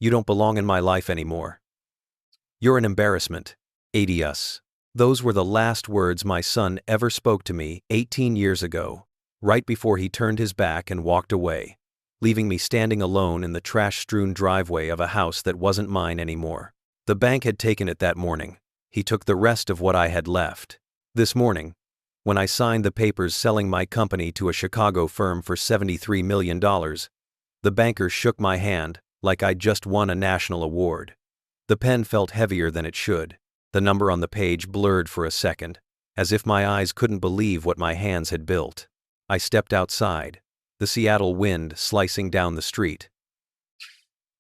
You don't belong in my life anymore. You're an embarrassment. Adios. Those were the last words my son ever spoke to me 18 years ago, right before he turned his back and walked away, leaving me standing alone in the trash-strewn driveway of a house that wasn't mine anymore. The bank had taken it that morning. He took the rest of what I had left. This morning, when I signed the papers selling my company to a Chicago firm for $73 million, the banker shook my hand like I'd just won a national award. The pen felt heavier than it should. The number on the page blurred for a second, as if my eyes couldn't believe what my hands had built. I stepped outside, the Seattle wind slicing down the street.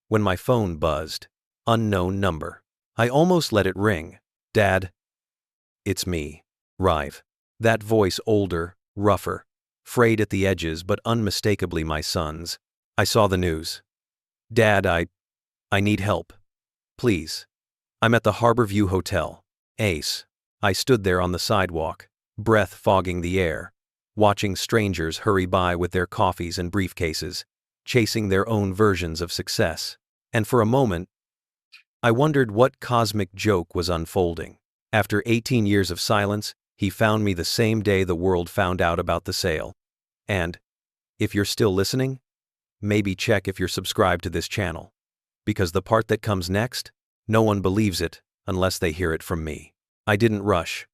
When my phone buzzed, unknown number. I almost let it ring. Dad? It's me, Rive. That voice older, rougher, frayed at the edges but unmistakably my son's. I saw the news. Dad, I need help. Please. I'm at the Harborview Hotel. Ace. I stood there on the sidewalk, breath fogging the air, watching strangers hurry by with their coffees and briefcases, chasing their own versions of success. And for a moment, I wondered what cosmic joke was unfolding. After 18 years of silence, he found me the same day the world found out about the sale. And, if you're still listening, maybe check if you're subscribed to this channel. Because the part that comes next, no one believes it unless they hear it from me. I didn't rush.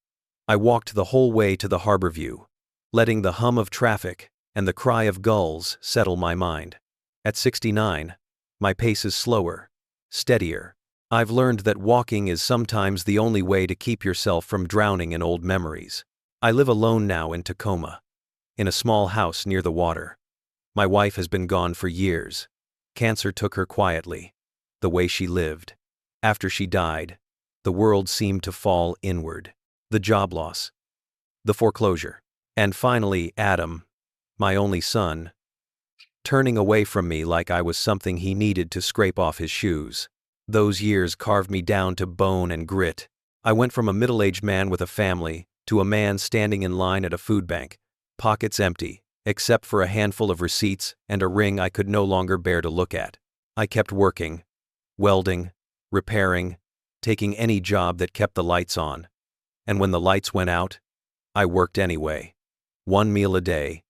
I walked the whole way to the Harborview, letting the hum of traffic and the cry of gulls settle my mind. At 69, my pace is slower, steadier. I've learned that walking is sometimes the only way to keep yourself from drowning in old memories. I live alone now in Tacoma, in a small house near the water. My wife has been gone for years. Cancer took her quietly, the way she lived. After she died, the world seemed to fall inward. The job loss, the foreclosure, and finally Adam, my only son, turning away from me like I was something he needed to scrape off his shoes. Those years carved me down to bone and grit. I went from a middle-aged man with a family to a man standing in line at a food bank, pockets empty, except for a handful of receipts and a ring I could no longer bear to look at. I kept working, welding, repairing, taking any job that kept the lights on. And when the lights went out, I worked anyway. One meal a day,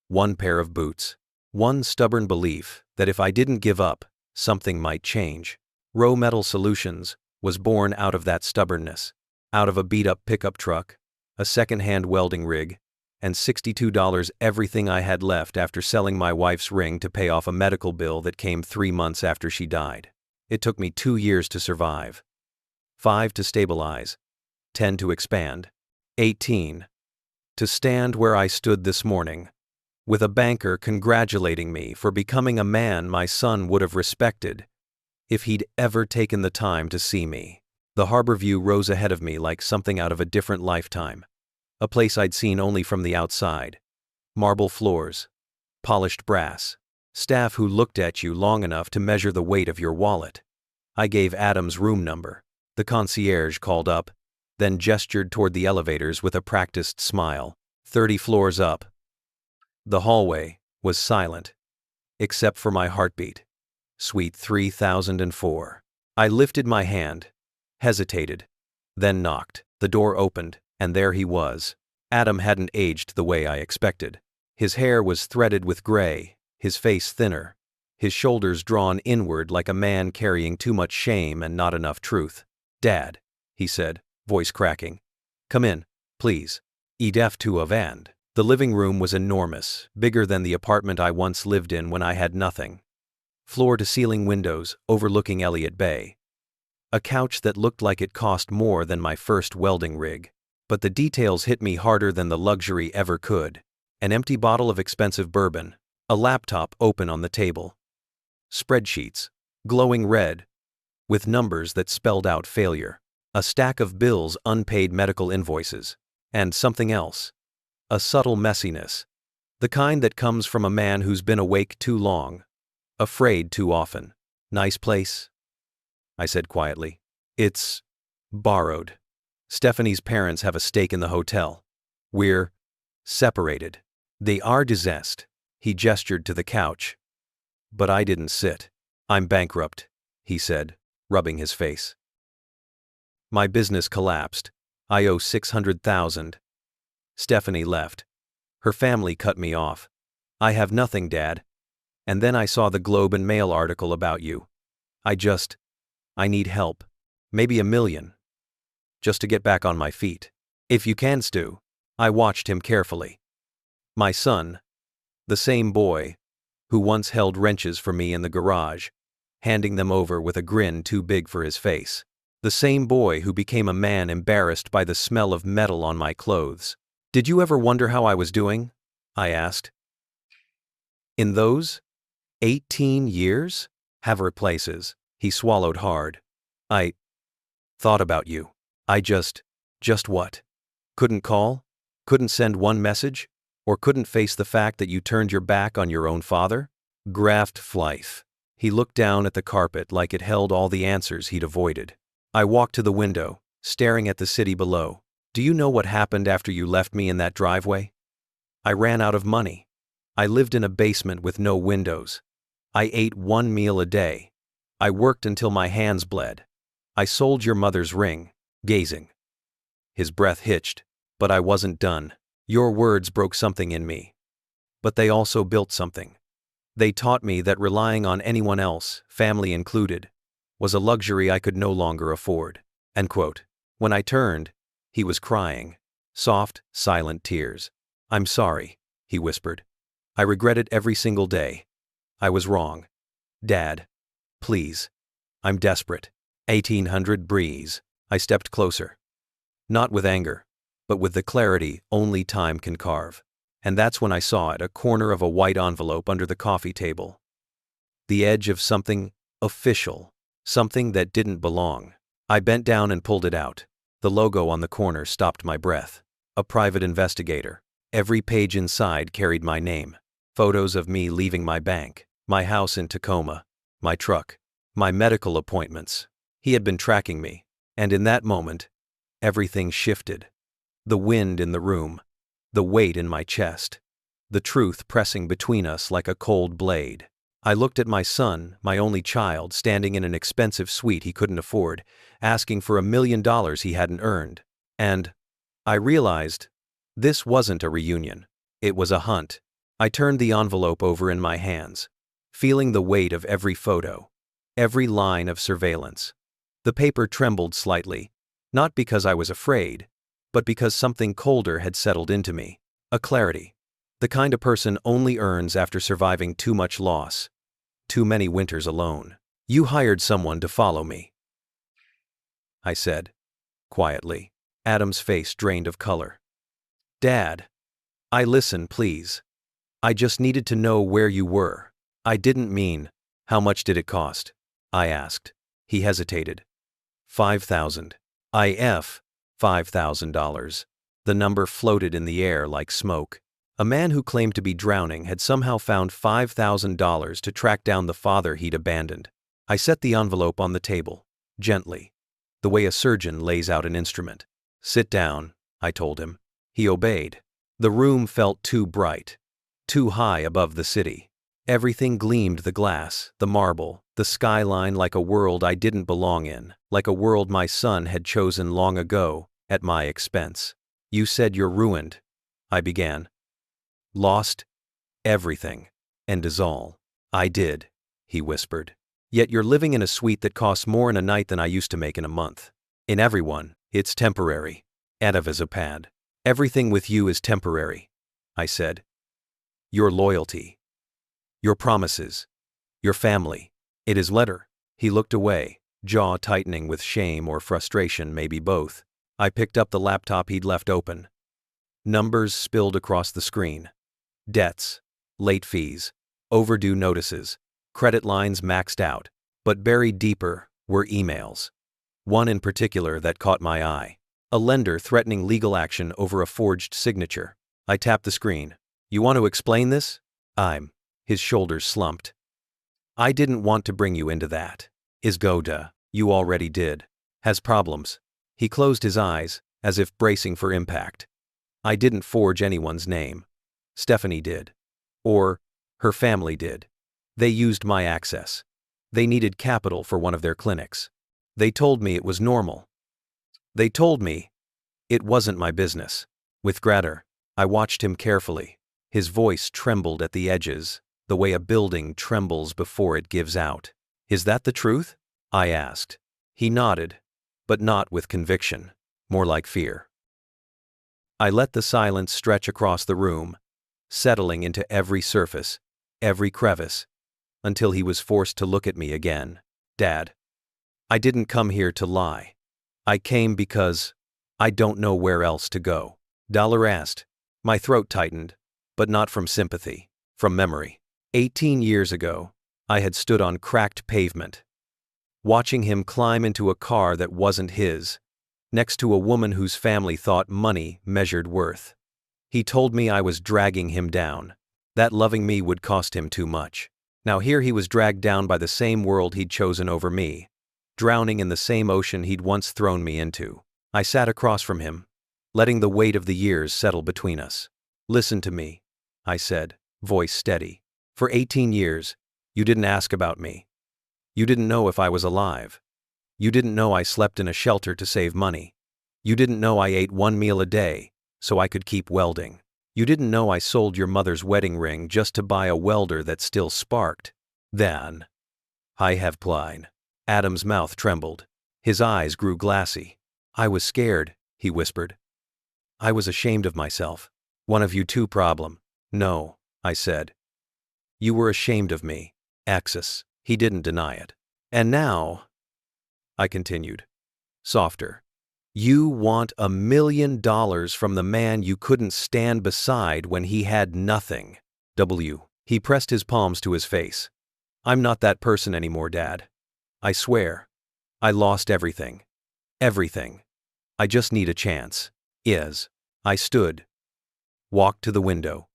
one pair of boots, one stubborn belief that if I didn't give up, something might change. Row Metal Solutions was born out of that stubbornness, out of a beat-up pickup truck, a second-hand welding rig, and $62 everything I had left after selling my wife's ring to pay off a medical bill that came 3 months after she died. It took me 2 years to survive, 5 to stabilize, 10 to expand, 18 to stand where I stood this morning, with a banker congratulating me for becoming a man my son would have respected if he'd ever taken the time to see me. The Harborview rose ahead of me like something out of a different lifetime, a place I'd seen only from the outside. Marble floors, polished brass, staff who looked at you long enough to measure the weight of your wallet. I gave Adam's room number. The concierge called up, then gestured toward the elevators with a practiced smile. 30 floors up. The hallway was silent, except for my heartbeat. Suite 3004. I lifted my hand, hesitated, then knocked. The door opened, and there he was. Adam hadn't aged the way I expected. His hair was threaded with gray, his face thinner, his shoulders drawn inward like a man carrying too much shame and not enough truth. Dad, he said, voice cracking. Come in, please. Edef to of and. The living room was enormous, bigger than the apartment I once lived in when I had nothing. Floor-to-ceiling windows overlooking Elliott Bay. A couch that looked like it cost more than my first welding rig. But the details hit me harder than the luxury ever could. An empty bottle of expensive bourbon, a laptop open on the table. Spreadsheets, glowing red, with numbers that spelled out failure. A stack of bills, unpaid medical invoices. And something else. A subtle messiness. The kind that comes from a man who's been awake too long. Afraid too often. Nice place? I said quietly. It's borrowed. Stephanie's parents have a stake in the hotel. We're separated. They are divorced. He gestured to the couch. But I didn't sit. I'm bankrupt. he said, rubbing his face. My business collapsed. I owe $600,000. Stephanie left. Her family cut me off. I have nothing, Dad. And then I saw the Globe and Mail article about you. I need help. Maybe $1 million. Just to get back on my feet. If you can, Stu. I watched him carefully. My son, the same boy who once held wrenches for me in the garage, handing them over with a grin too big for his face. The same boy who became a man embarrassed by the smell of metal on my clothes. Did you ever wonder how I was doing? I asked. In those 18 years? Harborview. He swallowed hard. I thought about you. I just what? Couldn't call? Couldn't send one message? Or couldn't face the fact that you turned your back on your own father? Graft Flife. He looked down at the carpet like it held all the answers he'd avoided. I walked to the window, staring at the city below. Do you know what happened after you left me in that driveway? I ran out of money. I lived in a basement with no windows. I ate 1 meal a day. I worked until my hands bled. I sold your mother's ring, gazing. His breath hitched, but I wasn't done. Your words broke something in me. But they also built something. They taught me that relying on anyone else, family included, was a luxury I could no longer afford. End quote. When I turned, he was crying. Soft, silent tears. I'm sorry, he whispered. I regret it every single day. I was wrong. Dad. Please. I'm desperate. 1800 breeze. I stepped closer. Not with anger, but with the clarity only time can carve. And that's when I saw it, a corner of a white envelope under the coffee table. The edge of something official, something that didn't belong. I bent down and pulled it out. The logo on the corner stopped my breath. A private investigator. Every page inside carried my name. Photos of me leaving my bank, my house in Tacoma, my truck, my medical appointments. He had been tracking me, and in that moment, everything shifted. The wind in the room, the weight in my chest, the truth pressing between us like a cold blade. I looked at my son, my only child, standing in an expensive suite he couldn't afford, asking for $1 million he hadn't earned. And I realized this wasn't a reunion. It was a hunt. I turned the envelope over in my hands, feeling the weight of every photo, every line of surveillance. The paper trembled slightly, not because I was afraid, but because something colder had settled into me. A clarity. The kind a person only earns after surviving too much loss. Too many winters alone. You hired someone to follow me, I said, quietly. Adam's face drained of color. Dad. Listen, please. I just needed to know where you were. I didn't mean, how much did it cost? I asked. He hesitated. $5,000. $5,000. The number floated in the air like smoke. A man who claimed to be drowning had somehow found $5,000 to track down the father he'd abandoned. I set the envelope on the table, gently, the way a surgeon lays out an instrument. Sit down, I told him. He obeyed. The room felt too bright, too high above the city. Everything gleamed, the glass, the marble, the skyline, like a world I didn't belong in, like a world my son had chosen long ago, at my expense. You said you're ruined, I began. Lost everything, and is all. I did, he whispered. Yet you're living in a suite that costs more in a night than I used to make in a month. In everyone, it's temporary. Anavizopad. Everything with you is temporary, I said. Your loyalty. Your promises. Your family. It is letter. He looked away, jaw tightening with shame or frustration, maybe both. I picked up the laptop he'd left open. Numbers spilled across the screen. Debts, late fees, overdue notices, credit lines maxed out. But buried deeper were emails. One in particular that caught my eye. A lender threatening legal action over a forged signature. I tapped the screen. You want to explain this? His shoulders slumped. I didn't want to bring you into that. Isgoda, you already did. Has problems. He closed his eyes, as if bracing for impact. I didn't forge anyone's name. Stephanie did. Or, her family did. They used my access. They needed capital for one of their clinics. They told me it was normal. They told me it wasn't my business. With Gratter, I watched him carefully. His voice trembled at the edges, the way a building trembles before it gives out. Is that the truth? I asked. He nodded, but not with conviction, more like fear. I let the silence stretch across the room, settling into every surface, every crevice, until he was forced to look at me again. Dad, I didn't come here to lie. I came because I don't know where else to go. Dollar asked. My throat tightened, but not from sympathy, from memory. 18 years ago, I had stood on cracked pavement, watching him climb into a car that wasn't his, next to a woman whose family thought money measured worth. He told me I was dragging him down, that loving me would cost him too much. Now here he was dragged down by the same world he'd chosen over me, drowning in the same ocean he'd once thrown me into. I sat across from him, letting the weight of the years settle between us. Listen to me, I said, voice steady. For 18 years, you didn't ask about me. You didn't know if I was alive. You didn't know I slept in a shelter to save money. You didn't know I ate one meal a day so I could keep welding. You didn't know I sold your mother's wedding ring just to buy a welder that still sparked. Then, I have plied. Adam's mouth trembled. His eyes grew glassy. I was scared, he whispered. I was ashamed of myself. One of you two problem. No, I said. You were ashamed of me. Axis. He didn't deny it. And now, I continued, softer. You want $1 million from the man you couldn't stand beside when he had nothing. He pressed his palms to his face. I'm not that person anymore, Dad. I swear. I lost everything. Everything. I just need a chance. I stood, walked to the window,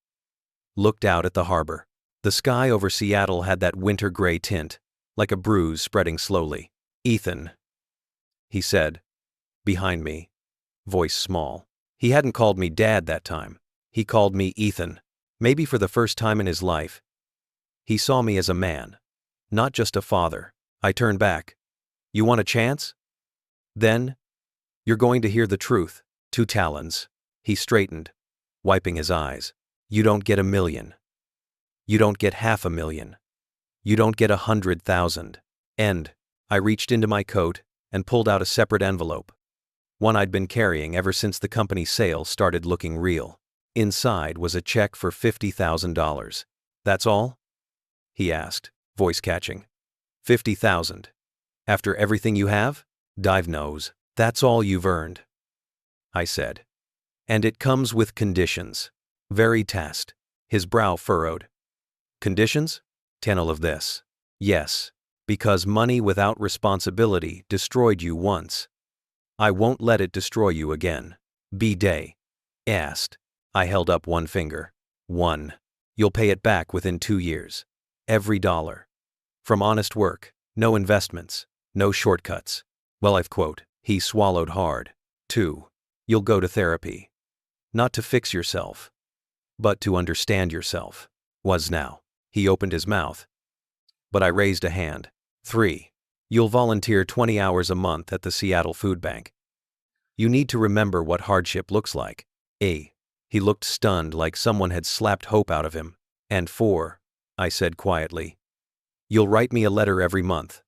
looked out at the harbor. The sky over Seattle had that winter gray tint, like a bruise spreading slowly. Ethan, he said, behind me, voice small. He hadn't called me Dad that time. He called me Ethan, maybe for the first time in his life. He saw me as a man, not just a father. I turned back. You want a chance? Then, you're going to hear the truth. 2 talons. He straightened, wiping his eyes. You don't get $1 million. You don't get $500,000. You don't get 100,000. And I reached into my coat and pulled out a separate envelope, one I'd been carrying ever since the company's sale started looking real. Inside was a check for $50,000. That's all? He asked, voice catching. 50,000. After everything you have? Dive knows. That's all you've earned, I said. And it comes with conditions. Very test. His brow furrowed. Conditions? Tell of this. Yes, because money without responsibility destroyed you once. I won't let it destroy you again. B-Day. Asked. I held up one finger. 1. You'll pay it back within 2 years. Every dollar. From honest work, no investments, no shortcuts. Well, I've quote. He swallowed hard. 2. You'll go to therapy. Not to fix yourself, but to understand yourself. Was now. He opened his mouth, but I raised a hand. 3. You'll volunteer 20 hours a month at the Seattle Food Bank. You need to remember what hardship looks like. He looked stunned, like someone had slapped hope out of him. And 4, I said quietly. You'll write me a letter every month.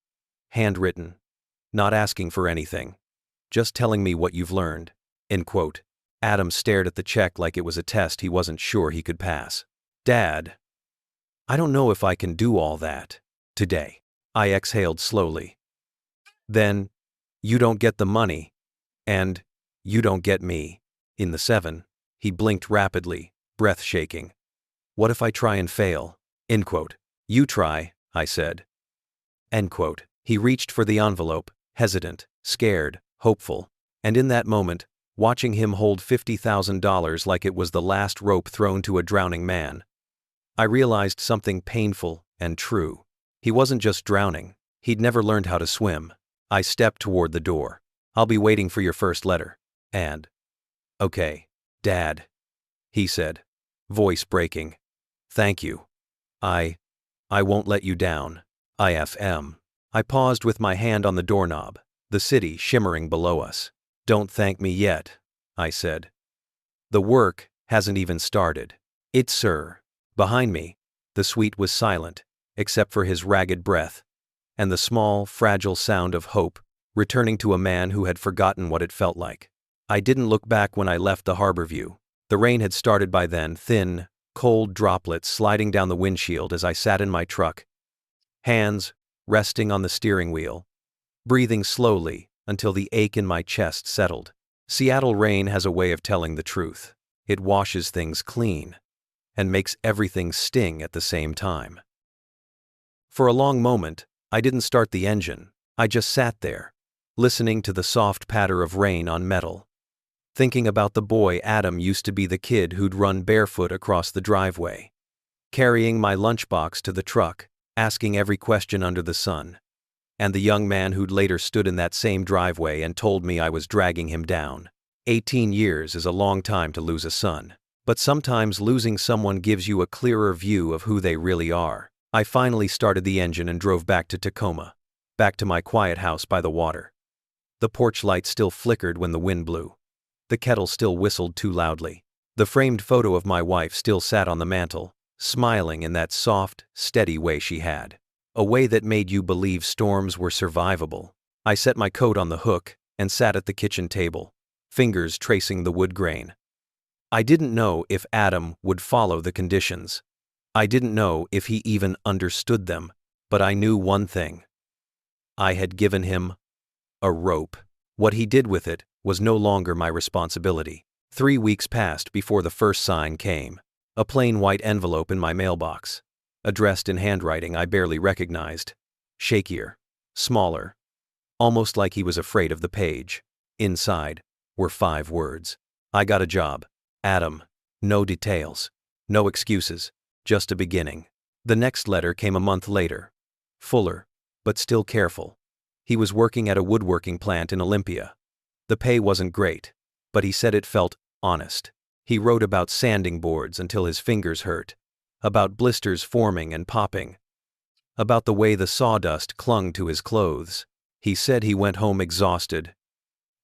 Handwritten. Not asking for anything. Just telling me what you've learned. End quote. Adam stared at the check like it was a test he wasn't sure he could pass. Dad, I don't know if I can do all that today. I exhaled slowly. Then, you don't get the money, and you don't get me. In the 7, he blinked rapidly, breath shaking. What if I try and fail? End quote. You try, I said. End quote. He reached for the envelope, hesitant, scared, hopeful, and in that moment, watching him hold $50,000 like it was the last rope thrown to a drowning man, I realized something painful and true. He wasn't just drowning, he'd never learned how to swim. I stepped toward the door. I'll be waiting for your first letter. And, okay, Dad, he said, voice breaking. Thank you. I won't let you down. IFM. I paused with my hand on the doorknob, the city shimmering below us. "Don't thank me yet," I said. "The work hasn't even started." "It's sir." Behind me, the suite was silent, except for his ragged breath, and the small, fragile sound of hope, returning to a man who had forgotten what it felt like. I didn't look back when I left the Harborview. The rain had started by then, thin, cold droplets sliding down the windshield as I sat in my truck, hands resting on the steering wheel, breathing slowly until the ache in my chest settled. Seattle rain has a way of telling the truth. It washes things clean and makes everything sting at the same time. For a long moment, I didn't start the engine. I just sat there, listening to the soft patter of rain on metal, thinking about the boy Adam used to be, the kid who'd run barefoot across the driveway, carrying my lunchbox to the truck, asking every question under the sun, and the young man who'd later stood in that same driveway and told me I was dragging him down. 18 years is a long time to lose a son, but sometimes losing someone gives you a clearer view of who they really are. I finally started the engine and drove back to Tacoma, back to my quiet house by the water. The porch light still flickered when the wind blew. The kettle still whistled too loudly. The framed photo of my wife still sat on the mantel, smiling in that soft, steady way she had. A way that made you believe storms were survivable. I set my coat on the hook and sat at the kitchen table, fingers tracing the wood grain. I didn't know if Adam would follow the conditions. I didn't know if he even understood them, but I knew one thing. I had given him a rope. What he did with it was no longer my responsibility. 3 weeks passed before the first sign came. A plain white envelope in my mailbox, addressed in handwriting I barely recognized. Shakier, smaller, almost like he was afraid of the page. Inside were 5 words. I got a job. Adam. No details. No excuses. Just a beginning. The next letter came a month later. Fuller, but still careful. He was working at a woodworking plant in Olympia. The pay wasn't great, but he said it felt honest. He wrote about sanding boards until his fingers hurt, about blisters forming and popping, about the way the sawdust clung to his clothes. He said he went home exhausted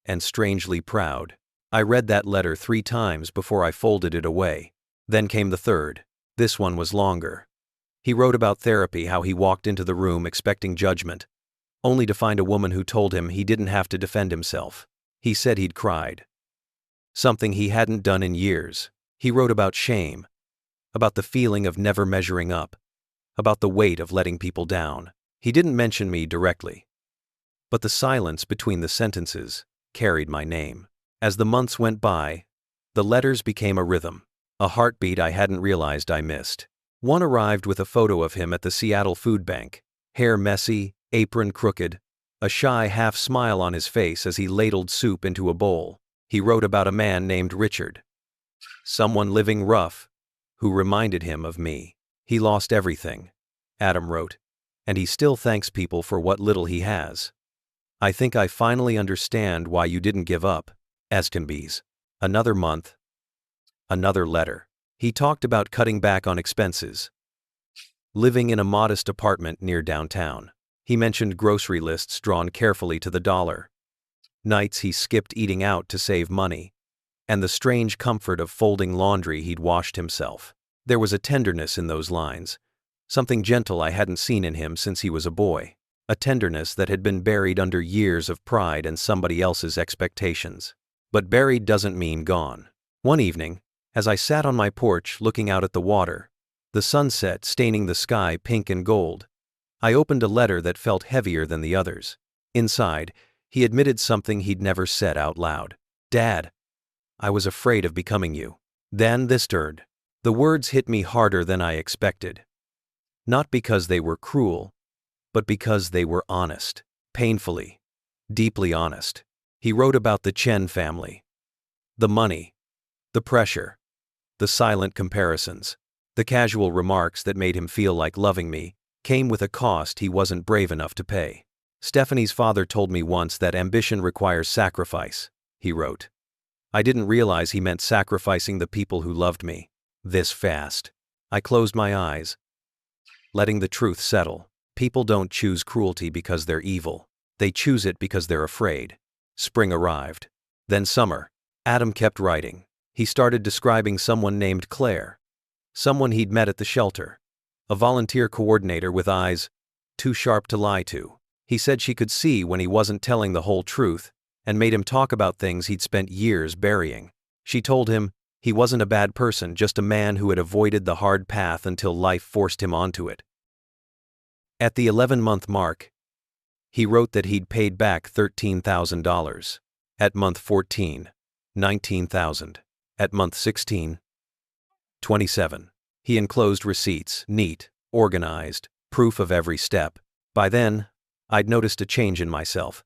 and strangely proud. I read that letter 3 times before I folded it away. Then came the third. This one was longer. He wrote about therapy, how he walked into the room expecting judgment, only to find a woman who told him he didn't have to defend himself. He said he'd cried, something he hadn't done in years. He wrote about shame, about the feeling of never measuring up, about the weight of letting people down. He didn't mention me directly, but the silence between the sentences carried my name. As the months went by, the letters became a rhythm, a heartbeat I hadn't realized I missed. One arrived with a photo of him at the Seattle Food Bank, hair messy, apron crooked, a shy half-smile on his face as he ladled soup into a bowl. He wrote about a man named Richard, someone living rough, who reminded him of me. He lost everything, Adam wrote, and he still thanks people for what little he has. I think I finally understand why you didn't give up, Esconbees. Another month. Another letter. He talked about cutting back on expenses, living in a modest apartment near downtown. He mentioned grocery lists drawn carefully to the dollar, nights he skipped eating out to save money, and the strange comfort of folding laundry he'd washed himself. There was a tenderness in those lines, something gentle I hadn't seen in him since he was a boy, a tenderness that had been buried under years of pride and somebody else's expectations. But buried doesn't mean gone. One evening, as I sat on my porch looking out at the water, the sunset staining the sky pink and gold, I opened a letter that felt heavier than the others. Inside, he admitted something he'd never said out loud. Dad, I was afraid of becoming you. Then this stirred. The words hit me harder than I expected. Not because they were cruel, but because they were honest. Painfully, deeply honest. He wrote about the Chen family. The money, the pressure, the silent comparisons, the casual remarks that made him feel like loving me came with a cost he wasn't brave enough to pay. Stephanie's father told me once that ambition requires sacrifice, he wrote. I didn't realize he meant sacrificing the people who loved me this fast. I closed my eyes, letting the truth settle. People don't choose cruelty because they're evil. They choose it because they're afraid. Spring arrived. Then summer. Adam kept writing. He started describing someone named Claire. Someone he'd met at the shelter. A volunteer coordinator with eyes too sharp to lie to. He said she could see when he wasn't telling the whole truth, and made him talk about things he'd spent years burying. She told him he wasn't a bad person, just a man who had avoided the hard path until life forced him onto it. At the 11-month mark, he wrote that he'd paid back $13,000. At month 14, $19,000. At month 16, $27,000. He enclosed receipts, neat, organized, proof of every step. By then, I'd noticed a change in myself.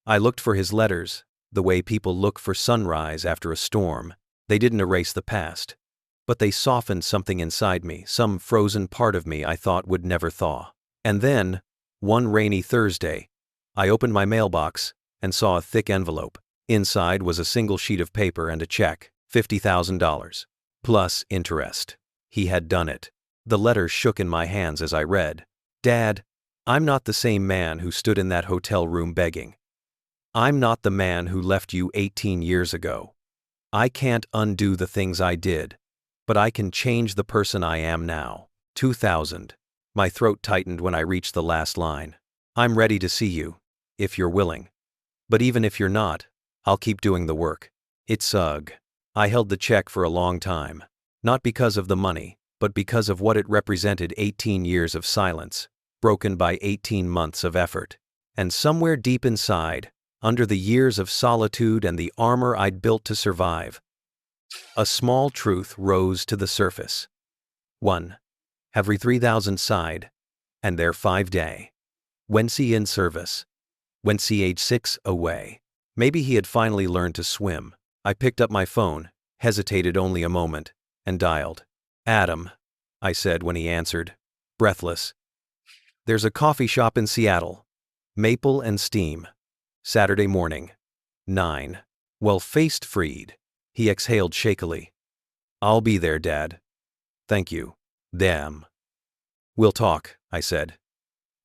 I looked for his letters, the way people look for sunrise after a storm. They didn't erase the past, but they softened something inside me, some frozen part of me I thought would never thaw. And then, one rainy Thursday, I opened my mailbox and saw a thick envelope. Inside was a single sheet of paper and a check, $50,000. Plus interest. He had done it. The letter shook in my hands as I read. Dad, I'm not the same man who stood in that hotel room begging. I'm not the man who left you 18 years ago. I can't undo the things I did, but I can change the person I am now. 2000. My throat tightened when I reached the last line. I'm ready to see you, if you're willing. But even if you're not, I'll keep doing the work. It's ugh. I held the check for a long time. Not because of the money, but because of what it represented. 18 years of silence, broken by 18 months of effort. And somewhere deep inside, under the years of solitude and the armor I'd built to survive, a small truth rose to the surface. 1. Every 3,000 side, and their 5-day. When he in service. When he age 6 away. Maybe he had finally learned to swim. I picked up my phone, hesitated only a moment, and dialed. Adam, I said when he answered, breathless. There's a coffee shop in Seattle. Maple and Steam. Saturday morning. 9. Well-faced Freed. He exhaled shakily. I'll be there, Dad. Thank you. Damn. We'll talk, I said.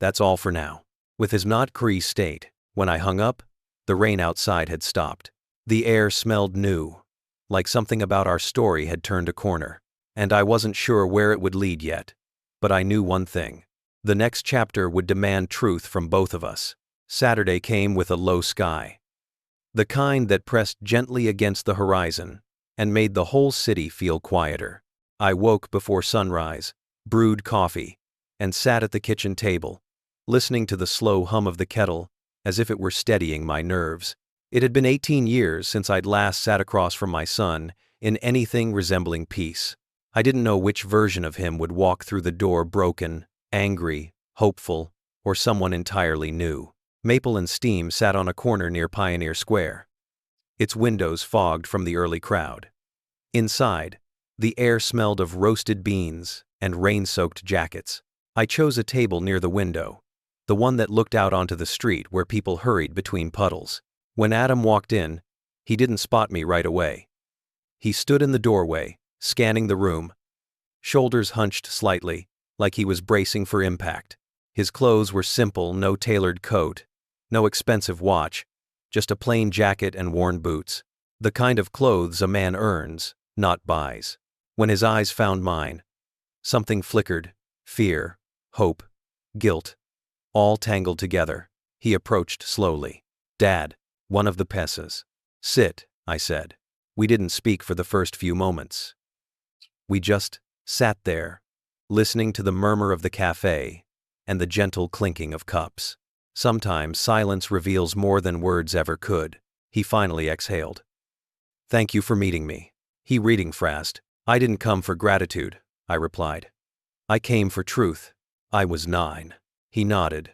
That's all for now. With his not Cree state, when I hung up, the rain outside had stopped. The air smelled new, like something about our story had turned a corner, and I wasn't sure where it would lead yet. But I knew one thing. The next chapter would demand truth from both of us. Saturday came with a low sky. The kind that pressed gently against the horizon and made the whole city feel quieter. I woke before sunrise, brewed coffee, and sat at the kitchen table, listening to the slow hum of the kettle as if it were steadying my nerves. It had been 18 years since I'd last sat across from my son in anything resembling peace. I didn't know which version of him would walk through the door broken, angry, hopeful, or someone entirely new. Maple and Steam sat on a corner near Pioneer Square, its windows fogged from the early crowd. Inside, the air smelled of roasted beans and rain-soaked jackets. I chose a table near the window, the one that looked out onto the street where people hurried between puddles. When Adam walked in, he didn't spot me right away. He stood in the doorway, scanning the room, shoulders hunched slightly, like he was bracing for impact. His clothes were simple, no tailored coat, no expensive watch, just a plain jacket and worn boots. The kind of clothes a man earns, not buys. When his eyes found mine, something flickered, fear, hope, guilt, all tangled together. He approached slowly. Dad, one of the peasants. Sit, I said. We didn't speak for the first few moments. We just sat there, listening to the murmur of the cafe and the gentle clinking of cups. Sometimes silence reveals more than words ever could. He finally exhaled. Thank you for meeting me. He reading fast. I didn't come for gratitude, I replied. I came for truth. I was 9. He nodded,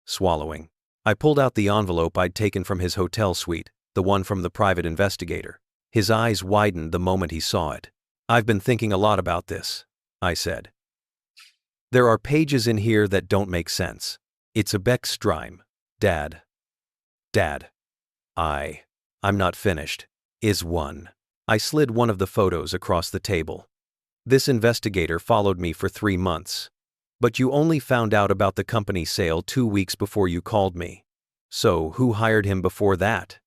swallowing. I pulled out the envelope I'd taken from his hotel suite, the one from the private investigator. His eyes widened the moment he saw it. I've been thinking a lot about this, I said. There are pages in here that don't make sense. It's a Beckstream. Dad. I'm not finished. Is one. I slid one of the photos across the table. This investigator followed me for 3 months. But you only found out about the company sale 2 weeks before you called me. So who hired him before that?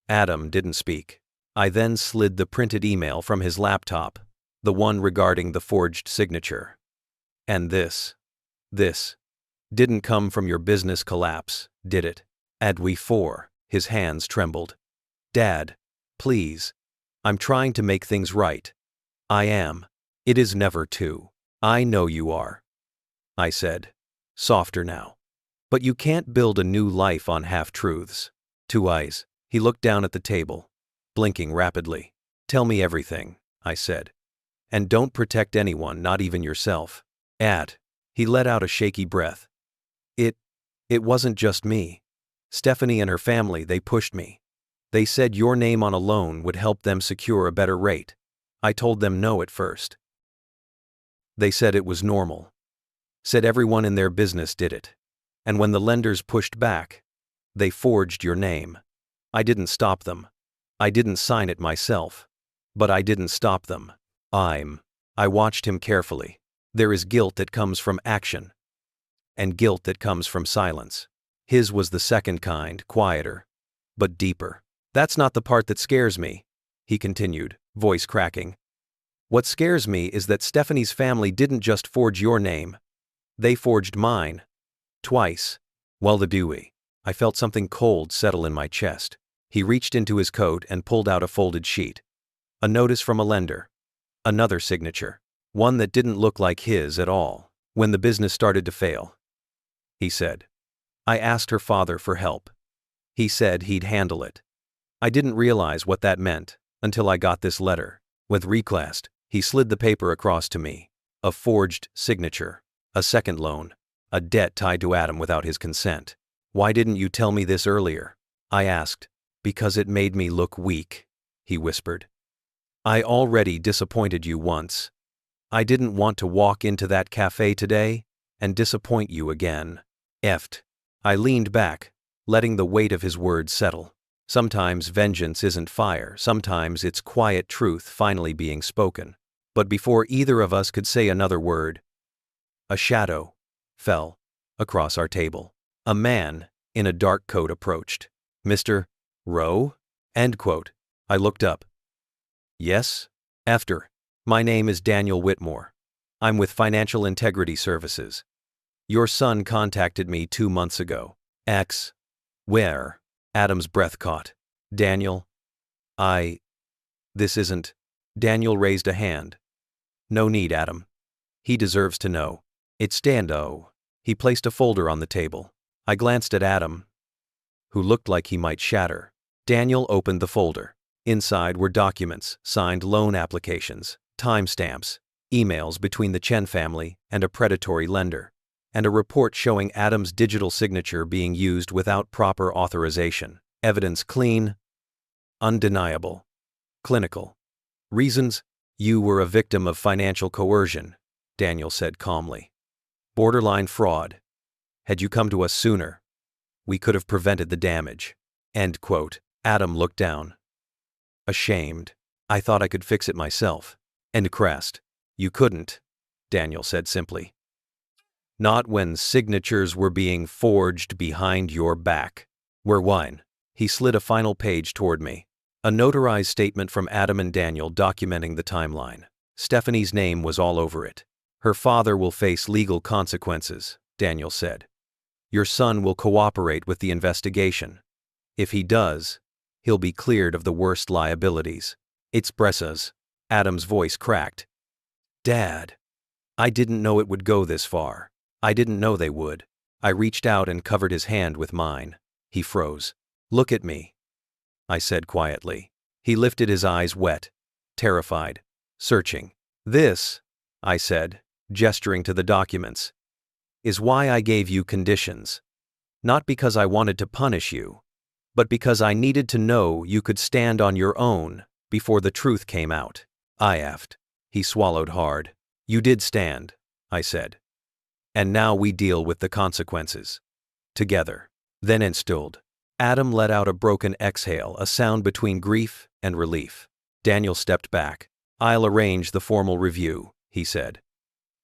Adam didn't speak. I then slid the printed email from his laptop, the one regarding the forged signature. And this didn't come from your business collapse, did it? His hands trembled. Dad, please. I'm trying to make things right. I am. It is never to. I know you are. I said, softer now. But you can't build a new life on half-truths. 2 eyes. He looked down at the table, blinking rapidly. Tell me everything, I said. And don't protect anyone, not even yourself. He let out a shaky breath. It wasn't just me. Stephanie and her family, they pushed me. They said your name on a loan would help them secure a better rate. I told them no at first. They said it was normal. Said everyone in their business did it. And when the lenders pushed back, they forged your name. I didn't stop them. I didn't sign it myself. But I didn't stop them. I watched him carefully. There is guilt that comes from action. And guilt that comes from silence. His was the second kind, quieter, but deeper. That's not the part that scares me, he continued, voice cracking. What scares me is that Stephanie's family didn't just forge your name. They forged mine. Twice. Well, I felt something cold settle in my chest. He reached into his coat and pulled out a folded sheet. A notice from a lender. Another signature. One that didn't look like his at all. When the business started to fail, he said. I asked her father for help. He said he'd handle it. I didn't realize what that meant until I got this letter. With request, he slid the paper across to me. A forged signature. A second loan. A debt tied to Adam without his consent. Why didn't you tell me this earlier? I asked. Because it made me look weak, he whispered. I already disappointed you once. I didn't want to walk into that cafe today and disappoint you again. I leaned back, letting the weight of his words settle. Sometimes vengeance isn't fire, sometimes it's quiet truth finally being spoken. But before either of us could say another word, a shadow fell across our table. A man in a dark coat approached. Mr. Rowe? I looked up. Yes? My name is Daniel Whitmore. I'm with Financial Integrity Services. Your son contacted me 2 months ago. Where? Adam's breath caught. Daniel? This isn't. Daniel raised a hand. No need, Adam. He deserves to know. It's Dando. He placed a folder on the table. I glanced at Adam, who looked like he might shatter. Daniel opened the folder. Inside were documents, signed loan applications, timestamps, emails between the Chen family and a predatory lender, and a report showing Adam's digital signature being used without proper authorization. Evidence clean, undeniable, clinical. Reasons? You were a victim of financial coercion, Daniel said calmly. Borderline fraud. Had you come to us sooner, we could have prevented the damage. Adam looked down. Ashamed. I thought I could fix it myself. You couldn't, Daniel said simply. Not when signatures were being forged behind your back. He slid a final page toward me. A notarized statement from Adam and Daniel documenting the timeline. Stephanie's name was all over it. Her father will face legal consequences, Daniel said. Your son will cooperate with the investigation. If he does, he'll be cleared of the worst liabilities. It's Bressa's. Adam's voice cracked. Dad. I didn't know it would go this far. I didn't know they would. I reached out and covered his hand with mine. He froze. Look at me, I said quietly. He lifted his eyes wet, terrified, searching. This, I said, gesturing to the documents, is why I gave you conditions. Not because I wanted to punish you, but because I needed to know you could stand on your own before the truth came out. He swallowed hard. You did stand, I said. And now we deal with the consequences. Together. Then instilled. Adam let out a broken exhale, a sound between grief and relief. Daniel stepped back. I'll arrange the formal review, he said.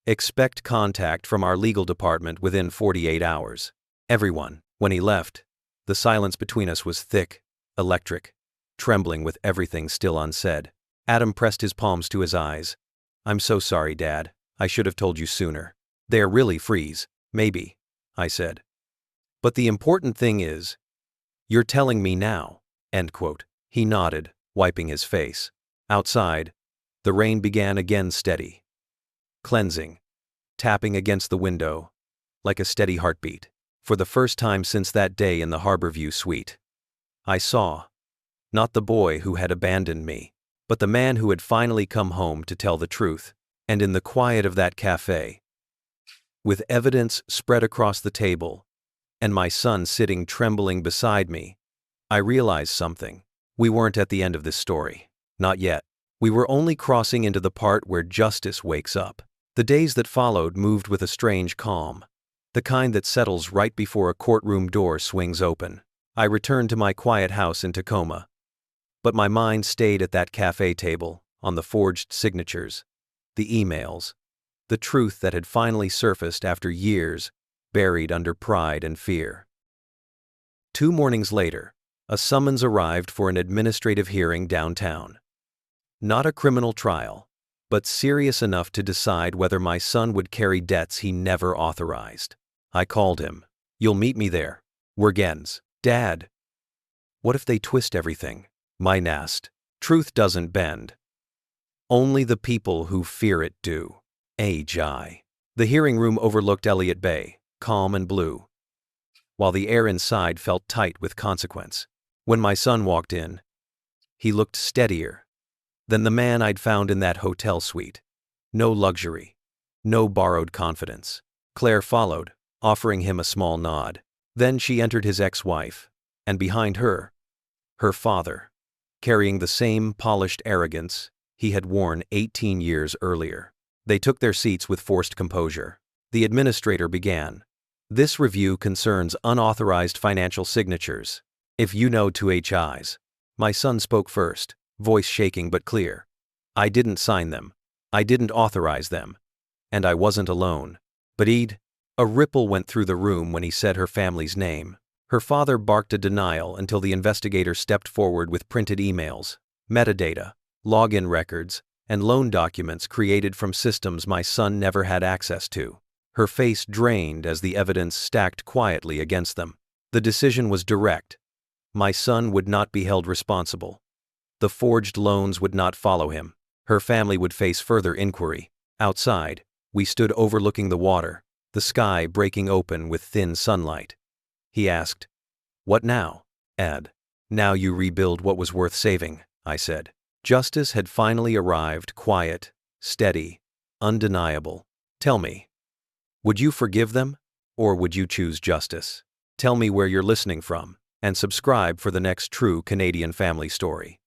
Expect contact from our legal department within 48 hours. Everyone. When he left, the silence between us was thick, electric, trembling with everything still unsaid. Adam pressed his palms to his eyes. I'm so sorry, Dad. I should have told you sooner. They're really freeze, maybe, I said. But the important thing is, you're telling me now, end quote. He nodded, wiping his face. Outside, the rain began again, steady, cleansing, tapping against the window, like a steady heartbeat. For the first time since that day in the Harborview suite, I saw, not the boy who had abandoned me, but the man who had finally come home to tell the truth. And in the quiet of that cafe, with evidence spread across the table, and my son sitting trembling beside me, I realized something. We weren't at the end of this story. Not yet. We were only crossing into the part where justice wakes up. The days that followed moved with a strange calm, the kind that settles right before a courtroom door swings open. I returned to my quiet house in Tacoma, but my mind stayed at that cafe table, on the forged signatures, the emails, the truth that had finally surfaced after years, buried under pride and fear. 2 mornings later, a summons arrived for an administrative hearing downtown. Not a criminal trial, but serious enough to decide whether my son would carry debts he never authorized. I called him. You'll meet me there. Wergens. Dad. What if they twist everything? My nast. Truth doesn't bend. Only the people who fear it do. A.J. The hearing room overlooked Elliott Bay, calm and blue, while the air inside felt tight with consequence. When my son walked in, he looked steadier than the man I'd found in that hotel suite. No luxury, no borrowed confidence. Claire followed, offering him a small nod. Then she entered his ex-wife, and behind her, her father, carrying the same polished arrogance he had worn 18 years earlier. They took their seats with forced composure. The administrator began. This review concerns unauthorized financial signatures. If you know 2HIs. My son spoke first, voice shaking but clear. I didn't sign them. I didn't authorize them. And I wasn't alone. But a ripple went through the room when he said her family's name. Her father barked a denial until the investigator stepped forward with printed emails, metadata, login records, and loan documents created from systems my son never had access to. Her face drained as the evidence stacked quietly against them. The decision was direct. My son would not be held responsible. The forged loans would not follow him. Her family would face further inquiry. Outside, we stood overlooking the water, the sky breaking open with thin sunlight. He asked, "What now, Ed?" "Now you rebuild what was worth saving," I said. Justice had finally arrived, quiet, steady, undeniable. Tell me, would you forgive them, or would you choose justice? Tell me where you're listening from, and subscribe for the next true Canadian family story.